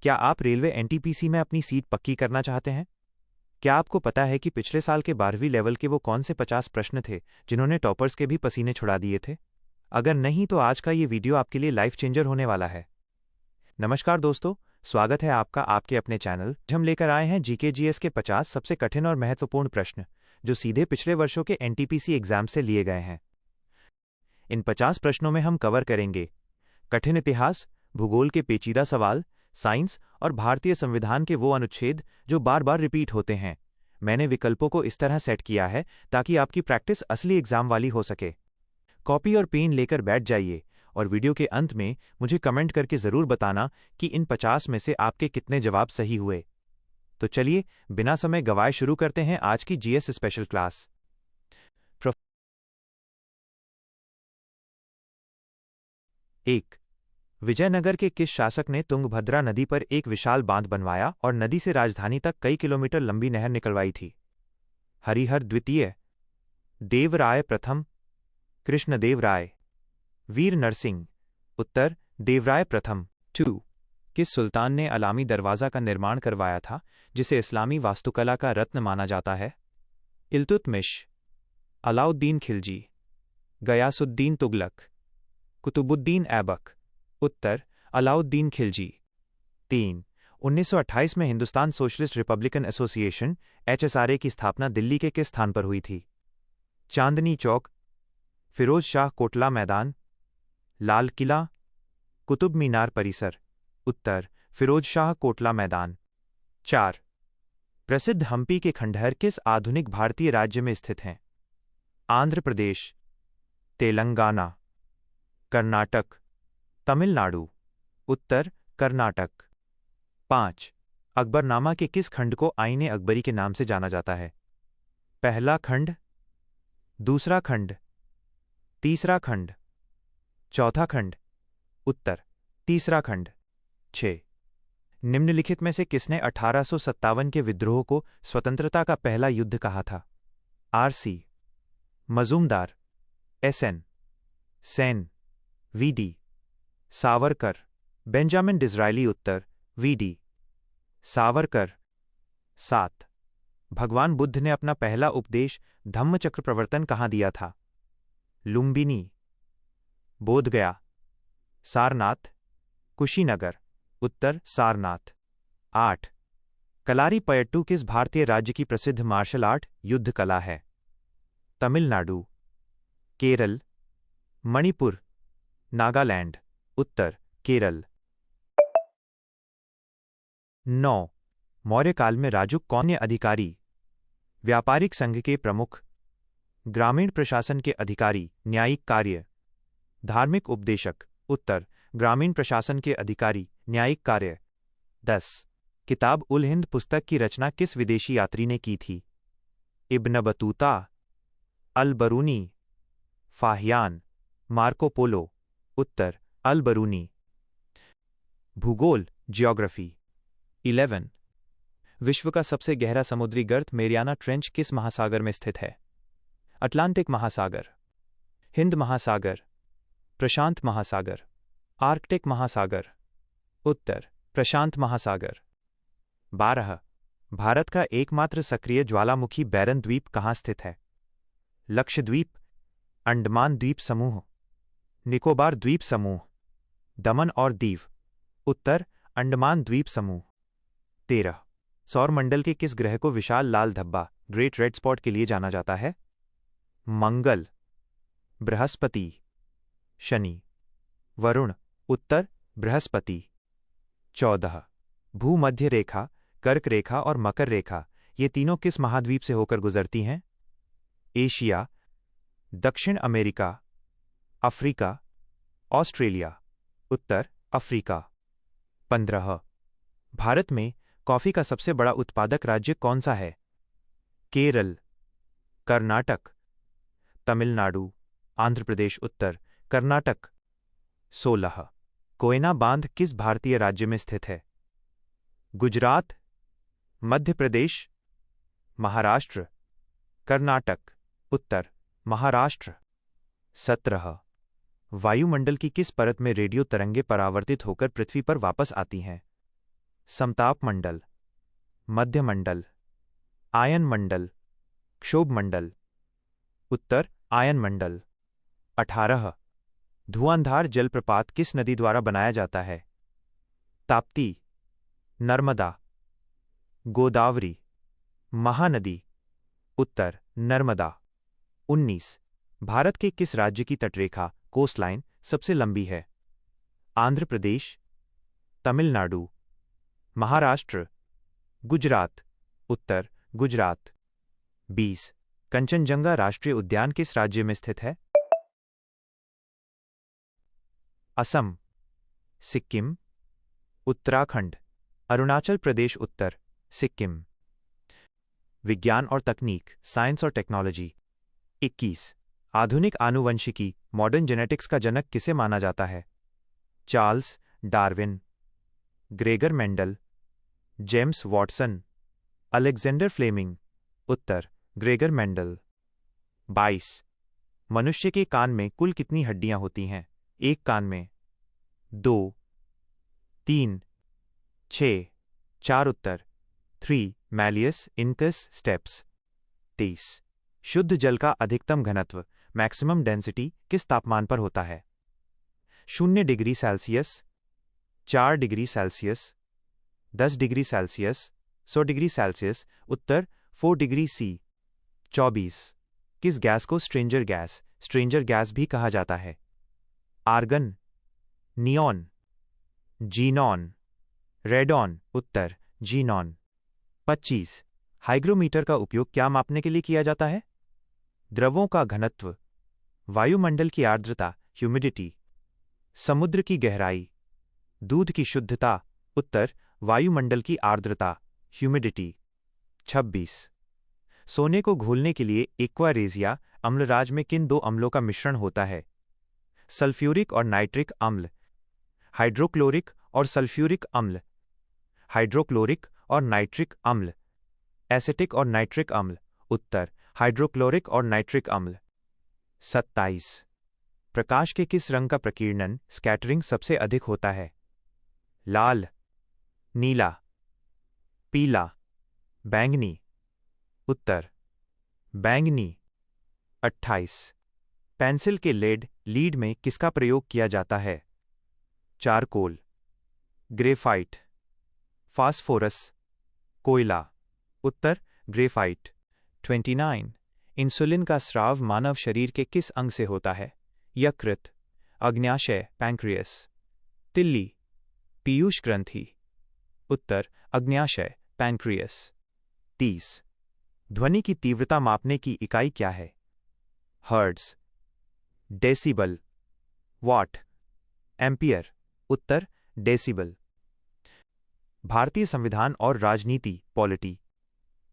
क्या आप railway NTPC में अपनी सीट पक्की करना चाहते हैं? क्या आपको पता है कि पिछले साल के 12वीं लेवल के वो कौन से 50 प्रश्न थे जिन्होंने टॉपर्स के भी पसीने छुड़ा दिए थे? अगर नहीं तो आज का ये वीडियो आपके लिए लाइफ चेंजर होने वाला है। नमस्कार दोस्तों, स्वागत है आपका आपके अपने चैनल। हम लेकर आए हैं जीके-जीएस के 50 सबसे कठिन और महत्वपूर्ण प्रश्न जो सीधे पिछले वर्षों के एनटीपीसी एग्जाम से लिए गए हैं। इन 50 प्रश्नों में हम कवर करेंगे कठिन इतिहास, भूगोल के पेचीदा सवाल, साइंस और भारतीय संविधान के वो अनुच्छेद जो बार बार रिपीट होते हैं। मैंने विकल्पों को इस तरह सेट किया है ताकि आपकी प्रैक्टिस असली एग्जाम वाली हो सके। कॉपी और पेन लेकर बैठ जाइए और वीडियो के अंत में मुझे कमेंट करके ज़रूर बताना कि इन 50 में से आपके कितने जवाब सही हुए। तो चलिए बिना समय गवाए शुरू करते हैं आज की जीएस स्पेशल क्लास। 1. विजयनगर के किस शासक ने तुंगभद्रा नदी पर एक विशाल बांध बनवाया और नदी से राजधानी तक कई किलोमीटर लंबी नहर निकलवाई थी? हरिहर द्वितीय, देवराय प्रथम, कृष्णदेव राय, वीर नरसिंह। उत्तर देवराय प्रथम। 2. किस सुल्तान ने अलामी दरवाज़ा का निर्माण करवाया था जिसे इस्लामी वास्तुकला का रत्न माना जाता है? इल्तुतमिश, अलाउद्दीन खिलजी, गयासुद्दीन तुगलक, कुतुबुद्दीन ऐबक। उत्तर अलाउद्दीन खिलजी। 3. 1928 में Hindustan socialist Republican association HSRA की स्थापना दिल्ली के किस स्थान पर हुई थी? चांदनी चौक, फिरोज शाह कोटला मैदान, लाल किला, कुतुब मीनार परिसर। उत्तर फिरोज शाह कोटला मैदान। 4. प्रसिद्ध हम्पी के खंडहर किस आधुनिक भारतीय राज्य में स्थित हैं? आंध्र प्रदेश, तेलंगाना, कर्नाटक, तमिलनाडु। उत्तर कर्नाटक। 5. अकबरनामा के किस खंड को आईने अकबरी के नाम से जाना जाता है? पहला खंड, दूसरा खंड, तीसरा खंड, चौथा खंड। उत्तर तीसरा खंड। 6. निम्नलिखित में से किसने 1857 के विद्रोह को स्वतंत्रता का पहला युद्ध कहा था? RC, Majumdar, SN, Sen, VD, Savarkar, Benjamin Disraeli. उत्तर VD, सावरकर। 7. भगवान बुद्ध ने अपना पहला उपदेश धम्मचक्र प्रवर्तन कहाँ दिया था? लुम्बिनी, बोधगया, सारनाथ, कुशीनगर। उत्तर सारनाथ। 8. कलारी पयट्टू किस भारतीय राज्य की प्रसिद्ध मार्शल आर्ट युद्ध कला है? तमिलनाडु, केरल, मणिपुर, नागालैंड। उत्तर केरल। 9. मौर्य काल में राजुक कौन अधिकारी, व्यापारिक संघ के प्रमुख, ग्रामीण प्रशासन के अधिकारी, न्यायिक कार्य, धार्मिक उपदेशक। उत्तर ग्रामीण प्रशासन के अधिकारी, न्यायिक कार्य। 10. किताब उल हिंद पुस्तक की रचना किस विदेशी यात्री ने की थी? इब्न बतूता, अल बरूनी, फाहियान, मार्को पोलो। उत्तर अल बरूनी। भूगोल ज्योग्राफी। 11. विश्व का सबसे गहरा समुद्री गर्त मेरियाना ट्रेंच किस महासागर में स्थित है? अटलांटिक महासागर, हिंद महासागर, प्रशांत महासागर, आर्कटिक महासागर। उत्तर प्रशांत महासागर। 12. भारत का एकमात्र सक्रिय ज्वालामुखी बैरन द्वीप कहाँ स्थित है? लक्षद्वीप, अंडमान द्वीप समूह, निकोबार द्वीप समूह, दमन और दीव। उत्तर अंडमान द्वीप समूह। 13. सौरमंडल के किस ग्रह को विशाल लाल धब्बा ग्रेट रेड स्पॉट के लिए जाना जाता है? मंगल, बृहस्पति, शनि, वरुण। उत्तर बृहस्पति। 14. भूमध्य रेखा, कर्क रेखा और मकर रेखा ये तीनों किस महाद्वीप से होकर गुजरती हैं? एशिया, दक्षिण अमेरिका, अफ्रीका, ऑस्ट्रेलिया। उत्तर अफ्रीका। 15. भारत में कॉफी का सबसे बड़ा उत्पादक राज्य कौन सा है? केरल, कर्नाटक, तमिलनाडु, आंध्र प्रदेश। उत्तर कर्नाटक। 16. कोयना बांध किस भारतीय राज्य में स्थित है? गुजरात, मध्य प्रदेश, महाराष्ट्र, कर्नाटक। उत्तर महाराष्ट्र। 17. वायुमंडल की किस परत में रेडियो तरंगें परावर्तित होकर पृथ्वी पर वापस आती हैं? समताप मंडल, मध्य मंडल, आयन मंडल, क्षोभ मंडल। उत्तर आयन मंडल। 18 धुआंधार जलप्रपात किस नदी द्वारा बनाया जाता है? ताप्ती, नर्मदा, गोदावरी, महानदी। उत्तर नर्मदा। 19 भारत के किस राज्य की तटरेखा कोस्टलाइन सबसे लंबी है? आंध्र प्रदेश, तमिलनाडु, महाराष्ट्र, गुजरात। उत्तर गुजरात। 20 कंचनजंगा राष्ट्रीय उद्यान किस राज्य में स्थित है? असम, सिक्किम, उत्तराखंड, अरुणाचल प्रदेश। उत्तर सिक्किम। विज्ञान और तकनीक साइंस और टेक्नोलॉजी। 21 आधुनिक आनुवंशिकी मॉडर्न जेनेटिक्स का जनक किसे माना जाता है? Charles Darwin, Gregor Mendel, James Watson, Alexander Fleming. उत्तर ग्रेगर मेंडल। 22 मनुष्य के कान में कुल कितनी हड्डियां होती हैं? एक कान में? 2, 3, 6, 4। उत्तर 3 मैलियस इनकस स्टेप्स। 23 शुद्ध जल का अधिकतम घनत्व मैक्सिमम डेंसिटी किस तापमान पर होता है? 0 degree Celsius, 4 degree Celsius, 10 degree Celsius, 100 degree Celsius. उत्तर 4 डिग्री सी। 24 किस गैस को स्ट्रेंजर गैस भी कहा जाता है? Argon, neon, xenon, radon. उत्तर जीनॉन। 25 हाइग्रोमीटर का उपयोग क्या मापने के लिए किया जाता है? द्रवों का घनत्व, वायुमंडल की आर्द्रता ह्यूमिडिटी, समुद्र की गहराई, दूध की शुद्धता। उत्तर वायुमंडल की आर्द्रता ह्यूमिडिटी। 26 सोने को घोलने के लिए एक्वारेजिया अम्लराज में किन दो अम्लों का मिश्रण होता है? सल्फ्यूरिक और नाइट्रिक अम्ल, हाइड्रोक्लोरिक और सल्फ्यूरिक अम्ल, हाइड्रोक्लोरिक और नाइट्रिक अम्ल, एसिटिक और नाइट्रिक अम्ल। उत्तर हाइड्रोक्लोरिक और नाइट्रिक अम्ल। 27 प्रकाश के किस रंग का प्रकीर्णन स्कैटरिंग सबसे अधिक होता है? लाल, नीला, पीला, बैंगनी। उत्तर बैंगनी। 28 पेंसिल के लीड में किसका प्रयोग किया जाता है? चारकोल, ग्रेफाइट, फास्फोरस, कोयला। उत्तर ग्रेफाइट। 29 इंसुलिन का स्राव मानव शरीर के किस अंग से होता है? यकृत, अग्न्याशय पैंक्रियस, तिल्ली, पीयूष ग्रंथि। उत्तर अग्न्याशय पैंक्रियस। 30 ध्वनि की तीव्रता मापने की इकाई क्या है? Hertz, decibel, what, ampere. Uttar decibel. भारतीय संविधान और राजनीति पॉलिटी।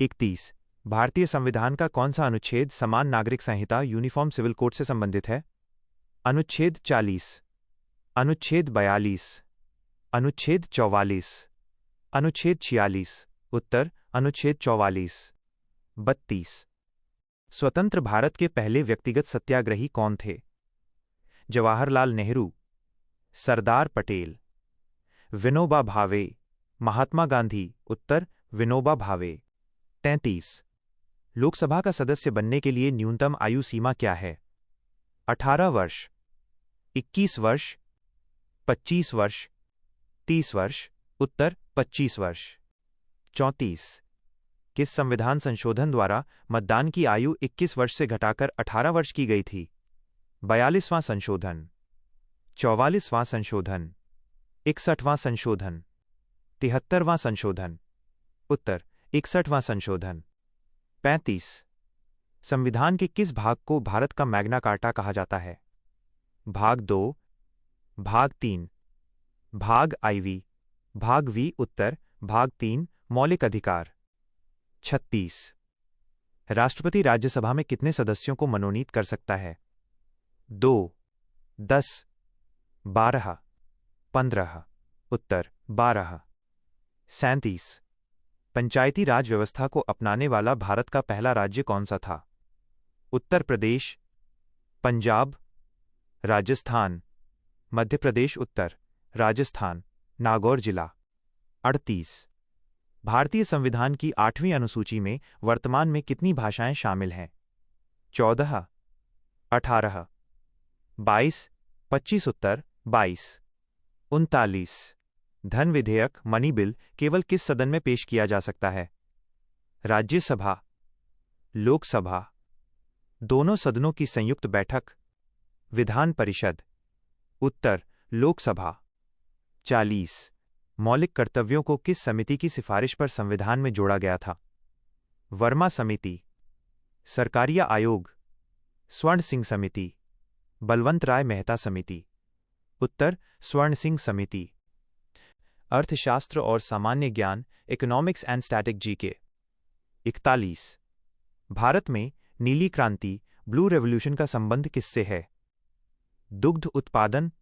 31 भारतीय संविधान का कौन सा अनुच्छेद समान नागरिक संहिता यूनिफॉर्म सिविल कोड से संबंधित है? अनुच्छेद 40, अनुच्छेद 42, अनुच्छेद 44, अनुच्छेद 46। उत्तर अनुच्छेद 44। 32 स्वतंत्र भारत के पहले व्यक्तिगत सत्याग्रही कौन थे? जवाहरलाल नेहरू, सरदार पटेल, विनोबा भावे, महात्मा गांधी। उत्तर विनोबा भावे। 33 लोकसभा का सदस्य बनने के लिए न्यूनतम आयु सीमा क्या है? 18 वर्ष, 21 वर्ष, 25 वर्ष, 30 वर्ष। उत्तर 25 वर्ष। 34 किस संविधान संशोधन द्वारा मतदान की आयु 21 वर्ष से घटाकर 18 वर्ष की गई थी? 42वां संशोधन, 44वां संशोधन, 61वां संशोधन, 73वां संशोधन। उत्तर 61वां संशोधन। 35 संविधान के किस भाग को भारत का मैग्ना कार्टा कहा जाता है? भाग 2, भाग 3, भाग IV, भाग V। उत्तर भाग 3 मौलिक अधिकार। 36 राष्ट्रपति राज्यसभा में कितने सदस्यों को मनोनीत कर सकता है? 2, 10, 12, 15। उत्तर 12। 37 पंचायती राज व्यवस्था को अपनाने वाला भारत का पहला राज्य कौन सा था? उत्तर प्रदेश, पंजाब, राजस्थान, मध्य प्रदेश। उत्तर राजस्थान, नागौर जिला। 38। भारतीय संविधान की 8वीं अनुसूची में वर्तमान में कितनी भाषाएं शामिल हैं? 14, 18, 22, 25 उत्तर 22। 39। धन विधेयक मनी बिल केवल किस सदन में पेश किया जा सकता है? राज्यसभा, लोकसभा, दोनों सदनों की संयुक्त बैठक, विधान परिषद। उत्तर लोकसभा। 40। मौलिक कर्तव्यों को किस समिति की सिफारिश पर संविधान में जोड़ा गया था? वर्मा समिति, सरकारिया आयोग, स्वर्ण सिंह समिति, बलवंत राय मेहता समिति। उत्तर स्वर्ण सिंह समिति। अर्थशास्त्र और सामान्य ज्ञान economics and static GK. 41। Bharat में नीली क्रांति ब्लू रेवोल्यूशन का संबंध किससे है? दुग्ध उत्पादन,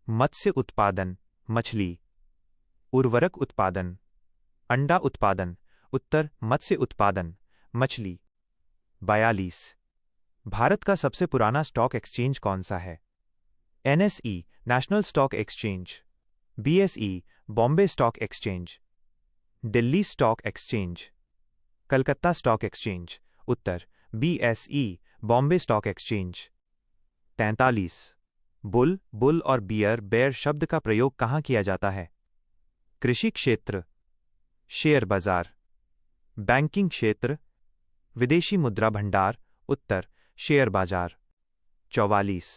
मत्स्य उत्पादन, मछली, उर्वरक उत्पादन, अंडा उत्पादन। उत्तर मत्स्य उत्पादन, मछली। 42। भारत का सबसे पुराना स्टॉक एक्सचेंज कौन सा है? NSE national stock exchange, BSE Bombay stock exchange, Delhi stock exchange, Calcutta stock exchange. उत्तर BSE Bombay stock exchange. 43। Bull और बेयर शब्द का प्रयोग कहाँ किया जाता है? कृषि क्षेत्र, शेयर बाजार, बैंकिंग क्षेत्र, विदेशी मुद्रा भंडार। उत्तर शेयर बाजार। 44।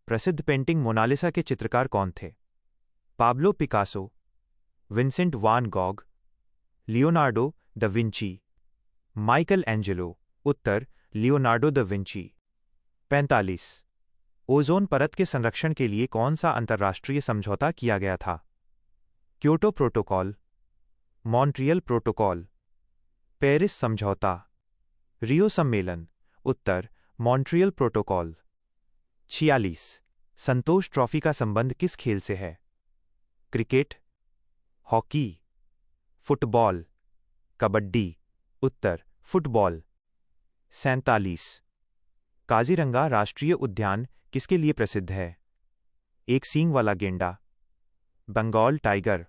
प्रसिद्ध पेंटिंग मोनालिसा के चित्रकार कौन थे? Pablo Picasso, Vincent van Gogh, Leonardo da Vinci, Michelangelo. उत्तर लियोनार्डो द विंची। 45। ओजोन परत के संरक्षण के लिए कौन सा अंतर्राष्ट्रीय समझौता किया गया था? Kyoto protocol, Montreal protocol, Paris समझौता, रियो सम्मेलन। उत्तर मॉन्ट्रियल प्रोटोकॉल। 46। संतोष ट्रॉफी का संबंध किस खेल से है? Cricket, hockey, football, kabaddi. उत्तर फुटबॉल। 47। काजीरंगा राष्ट्रीय उद्यान किसके लिए प्रसिद्ध है? एक सींग वाला गेंडा, बंगाल टाइगर,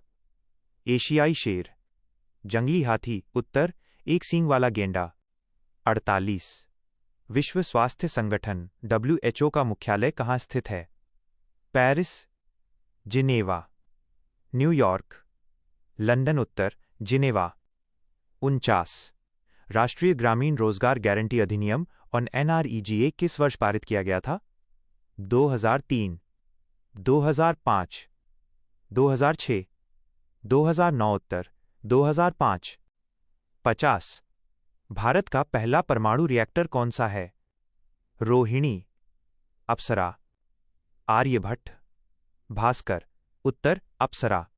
एशियाई शेर, जंगली हाथी। उत्तर एक सींग वाला गेंडा। 48। विश्व स्वास्थ्य संगठन WHO का मुख्यालय कहाँ स्थित है? Paris, Geneva, New York, London. उत्तर जिनेवा। 49। राष्ट्रीय ग्रामीण रोजगार गारंटी अधिनियम और NREGA किस वर्ष पारित किया गया था? 2003, 2005, 2006, 2009। उत्तर 2005। 50। भारत का पहला परमाणु रिएक्टर कौन सा है? रोहिणी, अप्सरा, आर्यभट्ट, भास्कर। उत्तर अप्सरा।